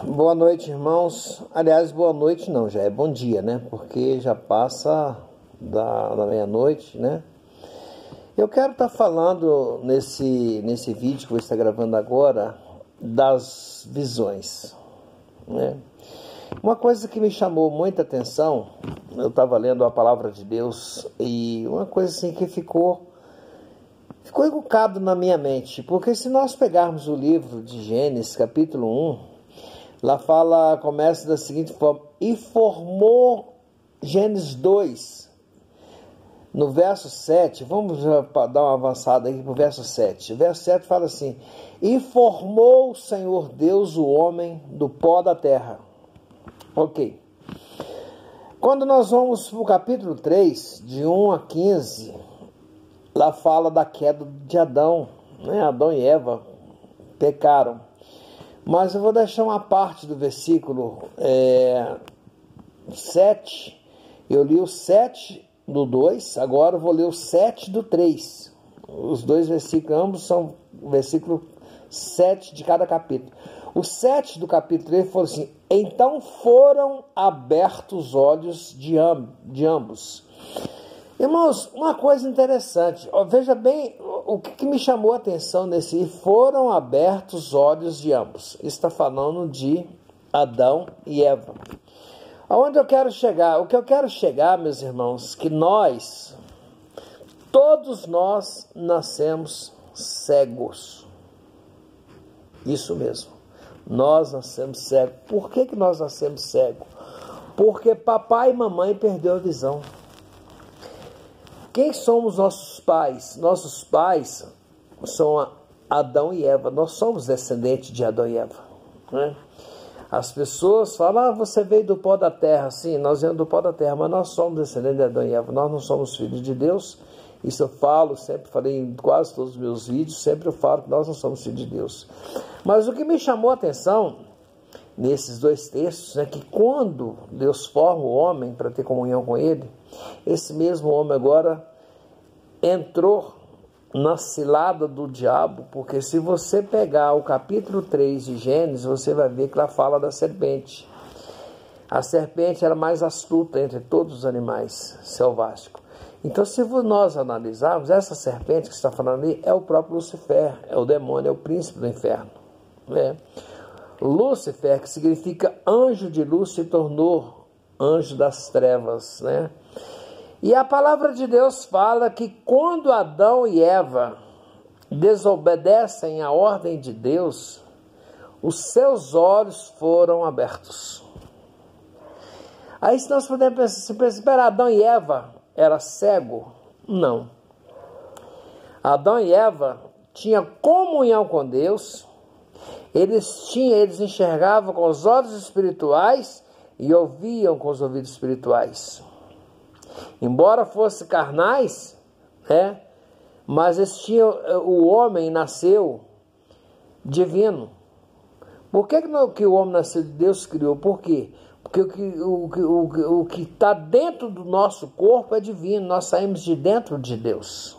Boa noite, irmãos. Aliás, boa noite não, já é bom dia, né? Porque já passa da meia-noite, né? Eu quero estar falando nesse vídeo que eu vou estar gravando agora das visões, né? Uma coisa que me chamou muita atenção, eu estava lendo a palavra de Deus e uma coisa assim que ficou encucado na minha mente, porque se nós pegarmos o livro de Gênesis, capítulo 1, lá começa da seguinte forma: e formou Gênesis 2, no verso 7, vamos dar uma avançada aqui para o verso 7. O verso 7 fala assim: e formou o Senhor Deus o homem do pó da terra. Ok. Quando nós vamos para o capítulo 3, de 1 a 15, lá fala da queda de Adão, né? Adão e Eva pecaram. Mas eu vou deixar uma parte do versículo 7. Eu li o 7 do 2, agora eu vou ler o 7 do 3. Os dois versículos, ambos são o versículo 7 de cada capítulo. O 7 do capítulo 3 foi assim: então foram abertos os olhos de ambos. Irmãos, uma coisa interessante, veja bem o que me chamou a atenção nesse: foram abertos os olhos de ambos. Isso está falando de Adão e Eva. Aonde eu quero chegar? O que eu quero chegar, meus irmãos, que todos nós nascemos cegos. Isso mesmo, nós nascemos cegos. Por que nós nascemos cegos? Porque papai e mamãe perderam a visão. Quem somos nossos pais? Nossos pais são Adão e Eva. Nós somos descendentes de Adão e Eva, né? As pessoas falam: você veio do pó da terra. Sim, nós viemos do pó da terra, mas nós somos descendentes de Adão e Eva. Nós não somos filhos de Deus. Isso eu falo, sempre falei em quase todos os meus vídeos, sempre eu falo que nós não somos filhos de Deus. Mas o que me chamou a atenção nesses dois textos é que quando Deus forma o homem para ter comunhão com ele, esse mesmo homem agora entrou na cilada do diabo, porque se você pegar o capítulo 3 de Gênesis, você vai ver que lá fala da serpente. A serpente era mais astuta entre todos os animais selváticos. Então, se nós analisarmos, essa serpente que está falando ali é o próprio Lucifer, é o demônio, é o príncipe do inferno, né? Lúcifer, que significa anjo de luz, se tornou anjo das trevas, né? E a palavra de Deus fala que quando Adão e Eva desobedecem à ordem de Deus, os seus olhos foram abertos. Aí se nós podemos pensar, Adão e Eva era cego? Não. Adão e Eva tinham comunhão com Deus, eles enxergavam com os olhos espirituais e ouviam com os ouvidos espirituais. Embora fossem carnais, né? Mas o homem nasceu divino. Por que o homem nasceu de Deus criou? Por quê? Porque o que está dentro do nosso corpo é divino, nós saímos de dentro de Deus,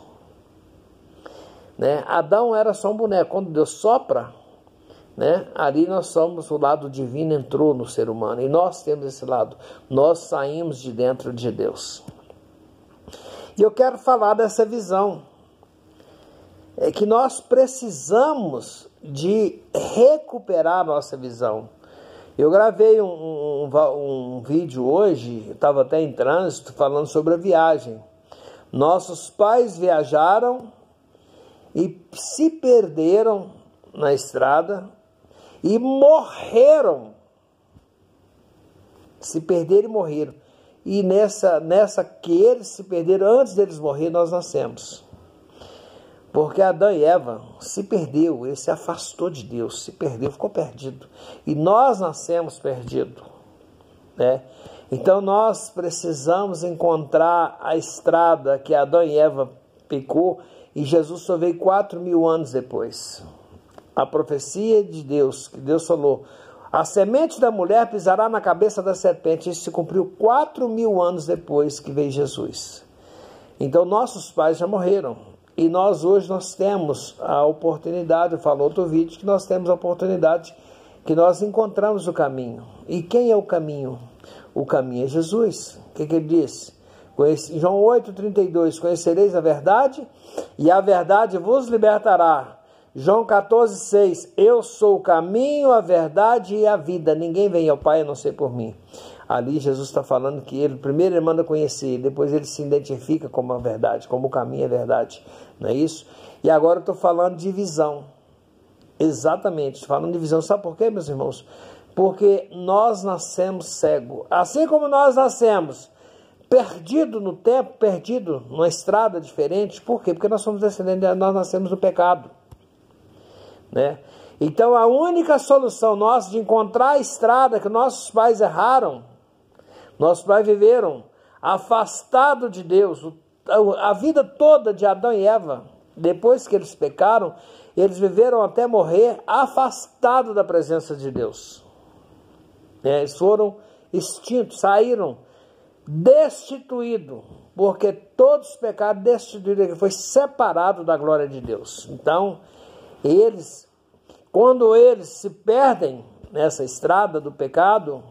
né? Adão era só um boneco, quando Deus sopra, né? Ali nós somos, o lado divino entrou no ser humano, e nós temos esse lado, nós saímos de dentro de Deus. E eu quero falar dessa visão, é que nós precisamos de recuperar a nossa visão. Eu gravei um vídeo hoje, eu estava até em trânsito, falando sobre a viagem. Nossos pais viajaram e se perderam na estrada e morreram. Se perderam e morreram. E nessa que eles se perderam, antes deles morrer, nós nascemos. Porque Adão e Eva se perdeu, ele se afastou de Deus, se perdeu, ficou perdido. E nós nascemos perdidos, né? Então nós precisamos encontrar a estrada que Adão e Eva pecou, e Jesus só veio 4.000 anos depois. A profecia de Deus, que Deus falou: a semente da mulher pisará na cabeça da serpente. Isso se cumpriu 4.000 anos depois que veio Jesus. Então nossos pais já morreram. E nós hoje temos a oportunidade, eu falo outro vídeo, que nós temos a oportunidade que nós encontramos o caminho. E quem é o caminho? O caminho é Jesus. O que ele disse? João 8,32, conhecereis a verdade e a verdade vos libertará. João 14,6, eu sou o caminho, a verdade e a vida. Ninguém vem ao Pai a não ser por mim. Ali Jesus está falando que ele, primeiro ele manda conhecer, depois ele se identifica como a verdade, como o caminho é a verdade. Não é isso? E agora eu estou falando de visão. Exatamente, estou falando de visão. Sabe por quê, meus irmãos? Porque nós nascemos cegos. Assim como nós nascemos perdido no tempo, perdido numa estrada diferente. Por quê? Porque nós somos descendentes, nós nascemos do pecado. Né? Então a única solução nossa de encontrar a estrada que nossos pais erraram, nossos pais viveram afastado de Deus, a vida toda de Adão e Eva, depois que eles pecaram, eles viveram até morrer afastados da presença de Deus. Eles foram extintos, saíram destituídos, porque todos os pecados destituídos, foi separado da glória de Deus. Então, quando eles se perdem nessa estrada do pecado,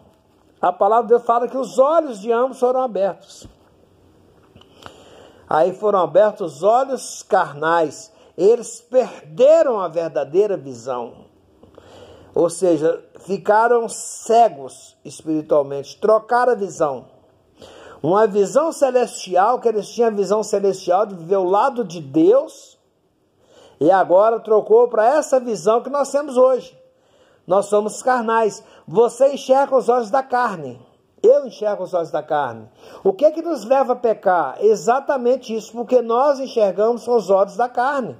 a palavra de Deus fala que os olhos de ambos foram abertos. Aí foram abertos os olhos carnais. Eles perderam a verdadeira visão. Ou seja, ficaram cegos espiritualmente, trocaram a visão. Uma visão celestial, que eles tinham a visão celestial de viver ao lado de Deus, e agora trocou para essa visão que nós temos hoje. Nós somos carnais. Você enxerga os olhos da carne. Eu enxergo os olhos da carne. O que é que nos leva a pecar? Exatamente isso, porque nós enxergamos com os olhos da carne.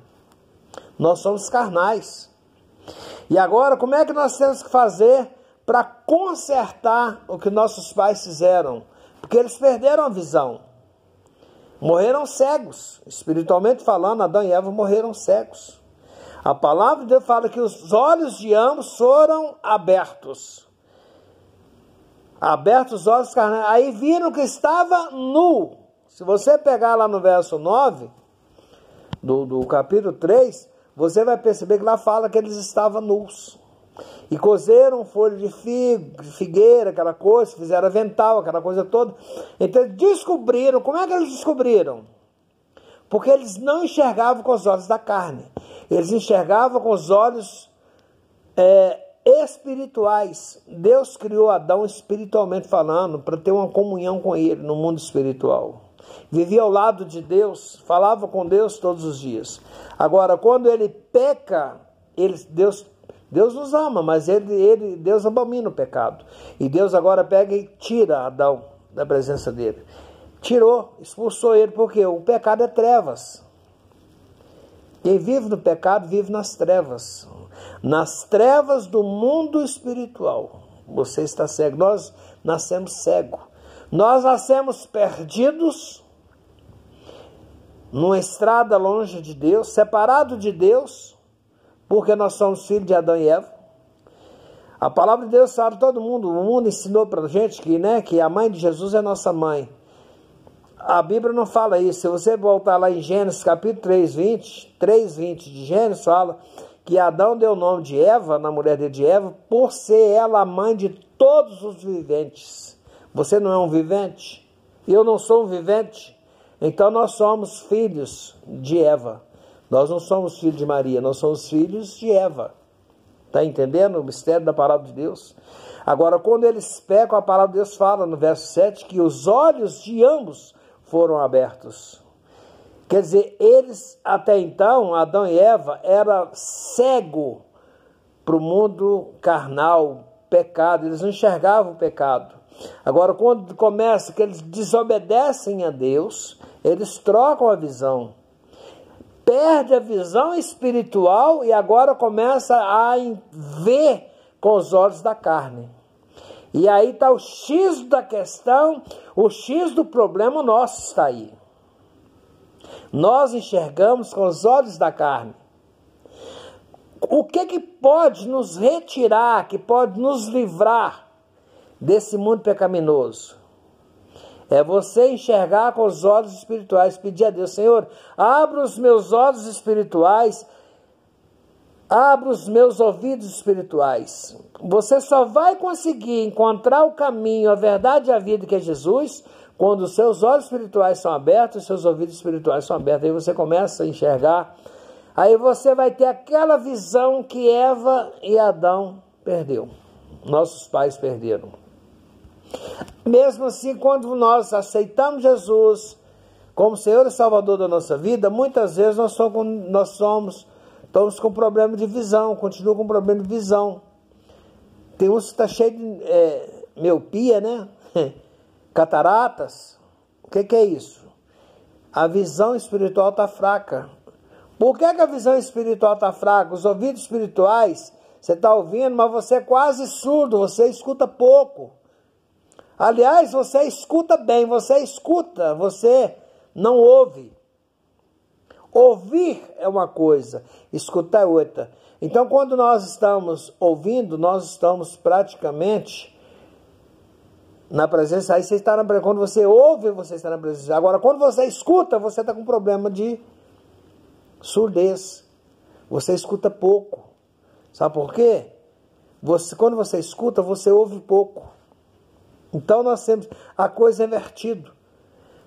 Nós somos carnais. E agora, como é que nós temos que fazer para consertar o que nossos pais fizeram? Porque eles perderam a visão. Morreram cegos. Espiritualmente falando, Adão e Eva morreram cegos. A palavra de Deus fala que os olhos de ambos foram abertos. Abertos os olhos carnais. Aí viram que estava nu. Se você pegar lá no verso 9, do capítulo 3, você vai perceber que lá fala que eles estavam nus. E cozeram folha de figueira, aquela coisa, fizeram avental, aquela coisa toda. Então eles descobriram. Como é que eles descobriram? Porque eles não enxergavam com os olhos da carne. Eles enxergavam com os olhos espirituais. Deus criou Adão espiritualmente falando, para ter uma comunhão com ele no mundo espiritual. Vivia ao lado de Deus, falava com Deus todos os dias. Agora, quando ele peca, Deus nos ama, mas Deus abomina o pecado. E Deus agora pega e tira Adão da presença dele. Tirou, expulsou ele, porque o pecado é trevas. Quem vive no pecado vive nas trevas. Nas trevas do mundo espiritual. Você está cego. Nós nascemos cegos. Nós nascemos perdidos numa estrada longe de Deus, separado de Deus, porque nós somos filhos de Adão e Eva. A palavra de Deus fala todo mundo, o mundo ensinou para a gente que a mãe de Jesus é nossa mãe. A Bíblia não fala isso. Se você voltar lá em Gênesis capítulo 3:20 de Gênesis, fala que Adão deu o nome de Eva, na mulher dele de Eva, por ser ela a mãe de todos os viventes. Você não é um vivente? Eu não sou um vivente? Então nós somos filhos de Eva. Nós não somos filhos de Maria, nós somos filhos de Eva. Está entendendo o mistério da palavra de Deus? Agora, quando eles pecam, a palavra de Deus fala no verso 7 que os olhos de ambos foram abertos. Quer dizer, eles até então, Adão e Eva, eram cegos para o mundo carnal, pecado. Eles não enxergavam o pecado. Agora, quando começa que eles desobedecem a Deus, eles trocam a visão. Perde a visão espiritual e agora começa a ver com os olhos da carne. E aí está o X da questão, o X do problema nosso está aí. Nós enxergamos com os olhos da carne. O que pode nos retirar, que pode nos livrar desse mundo pecaminoso? É você enxergar com os olhos espirituais, pedir a Deus, Senhor, abra os meus olhos espirituais Abra os meus ouvidos espirituais. Você só vai conseguir encontrar o caminho, a verdade e a vida que é Jesus, quando os seus olhos espirituais são abertos, os seus ouvidos espirituais são abertos. Aí você começa a enxergar. Aí você vai ter aquela visão que Eva e Adão perdeu. Nossos pais perderam. Mesmo assim, quando nós aceitamos Jesus como Senhor e Salvador da nossa vida, muitas vezes nós estamos com problema de visão, continua com problema de visão. Tem uns que está cheio de miopia, né? Cataratas. O que é isso? A visão espiritual está fraca. Por que a visão espiritual está fraca? Os ouvidos espirituais, você está ouvindo, mas você é quase surdo, você escuta pouco. Aliás, você escuta bem, você escuta, você não ouve. Ouvir é uma coisa, escutar é outra. Então, quando nós estamos ouvindo, nós estamos praticamente na presença. Aí você está na presença. Quando você ouve, você está na presença. Agora, quando você escuta, você está com problema de surdez. Você escuta pouco. Sabe por quê? Quando você escuta, você ouve pouco. Então, nós temos a coisa invertida.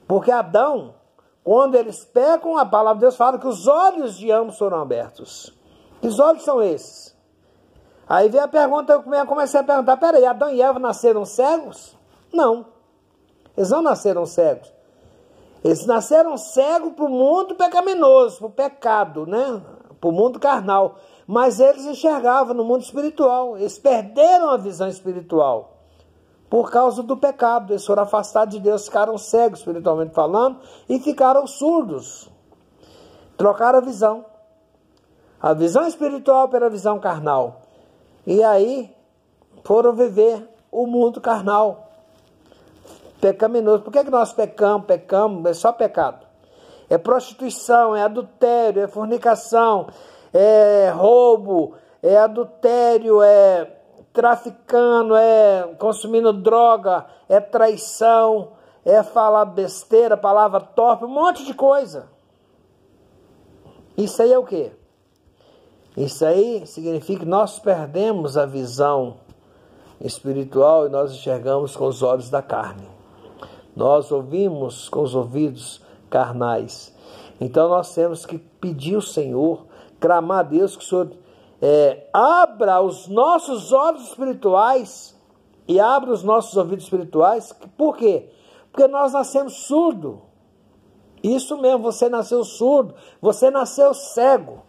Porque Adão, quando eles pecam, a palavra de Deus fala que os olhos de ambos foram abertos. Que olhos são esses? Aí vem a pergunta, eu comecei a perguntar, peraí, Adão e Eva nasceram cegos? Não. Eles não nasceram cegos. Eles nasceram cegos para o mundo pecaminoso, para o pecado, né? Para o mundo carnal. Mas eles enxergavam no mundo espiritual. Eles perderam a visão espiritual. Por causa do pecado, eles foram afastados de Deus, ficaram cegos espiritualmente falando e ficaram surdos. Trocaram a visão espiritual pela visão carnal. E aí foram viver o mundo carnal, pecaminoso. Por que nós pecamos? É só pecado. É prostituição, é adultério, é fornicação, é roubo, é adultério, é traficando, é consumindo droga, é traição, é falar besteira, palavra torpe, um monte de coisa. Isso aí é o quê? Isso aí significa que nós perdemos a visão espiritual e nós enxergamos com os olhos da carne. Nós ouvimos com os ouvidos carnais. Então nós temos que pedir ao Senhor, clamar a Deus que o Senhor abra os nossos olhos espirituais e abra os nossos ouvidos espirituais. Por quê? Porque nós nascemos surdo. Isso mesmo, você nasceu surdo, você nasceu cego.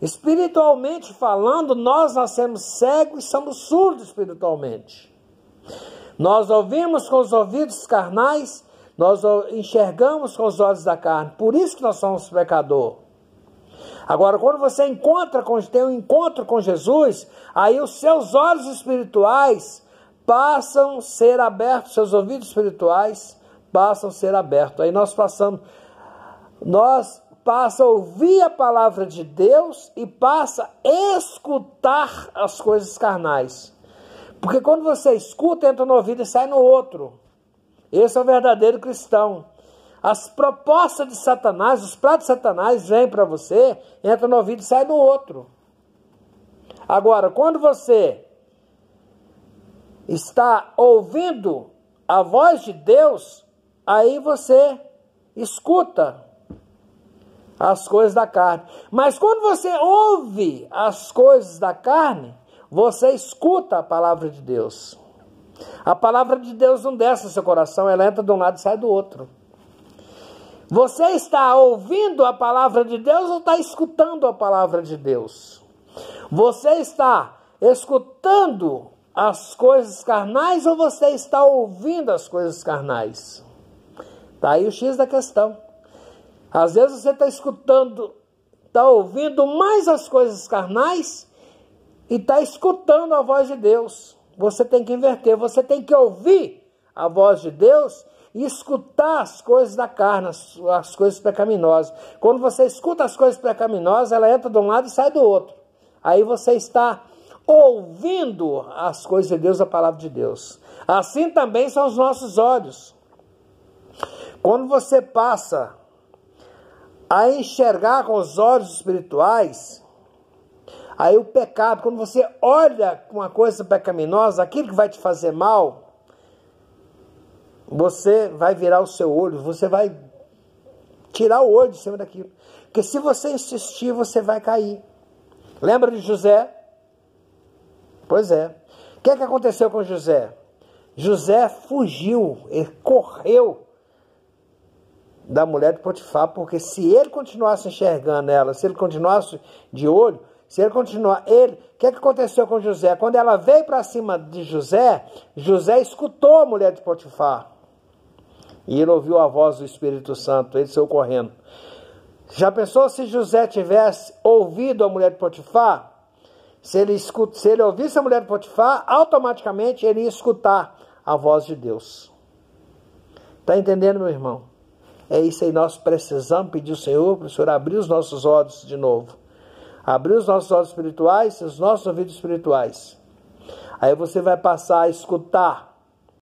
Espiritualmente falando, nós nascemos cegos e somos surdos espiritualmente. Nós ouvimos com os ouvidos carnais, nós enxergamos com os olhos da carne. Por isso que nós somos pecadores. Agora, quando você tem um encontro com Jesus, aí os seus olhos espirituais passam a ser abertos, seus ouvidos espirituais passam a ser abertos. Aí nós passamos a ouvir a palavra de Deus e passa a escutar as coisas carnais. Porque quando você escuta, entra no ouvido e sai no outro. Esse é o verdadeiro cristão. As propostas de Satanás, os pratos de Satanás vêm para você, entra no ouvido e sai no outro. Agora, quando você está ouvindo a voz de Deus, aí você escuta as coisas da carne. Mas quando você ouve as coisas da carne, você escuta a palavra de Deus. A palavra de Deus não desce no seu coração, ela entra de um lado e sai do outro. Você está ouvindo a palavra de Deus ou está escutando a palavra de Deus? Você está escutando as coisas carnais ou você está ouvindo as coisas carnais? Está aí o X da questão. Às vezes você está escutando, está ouvindo mais as coisas carnais e está escutando a voz de Deus. Você tem que inverter, você tem que ouvir a voz de Deus e escutar as coisas da carne, as coisas pecaminosas. Quando você escuta as coisas pecaminosas, ela entra de um lado e sai do outro. Aí você está ouvindo as coisas de Deus, a palavra de Deus. Assim também são os nossos olhos. Quando você passa a enxergar com os olhos espirituais, Aí o pecado, quando você olha uma coisa pecaminosa, aquilo que vai te fazer mal, você vai virar o seu olho, você vai tirar o olho de cima daquilo. Porque se você insistir, você vai cair. Lembra de José? Pois é. O que aconteceu com José? José fugiu, ele correu da mulher de Potifar, porque se ele continuasse enxergando ela, se ele continuasse de olho, se ele continuar, o que aconteceu com José? Quando ela veio para cima de José, José escutou a mulher de Potifar. E ele ouviu a voz do Espírito Santo, ele saiu correndo. Já pensou se José tivesse ouvido a mulher de Potifar? Se ele ouvisse a mulher de Potifar, automaticamente ele ia escutar a voz de Deus. Está entendendo, meu irmão? É isso aí, nós precisamos pedir ao Senhor, para o Senhor abrir os nossos olhos de novo. Abrir os nossos olhos espirituais, os nossos ouvidos espirituais. Aí você vai passar a escutar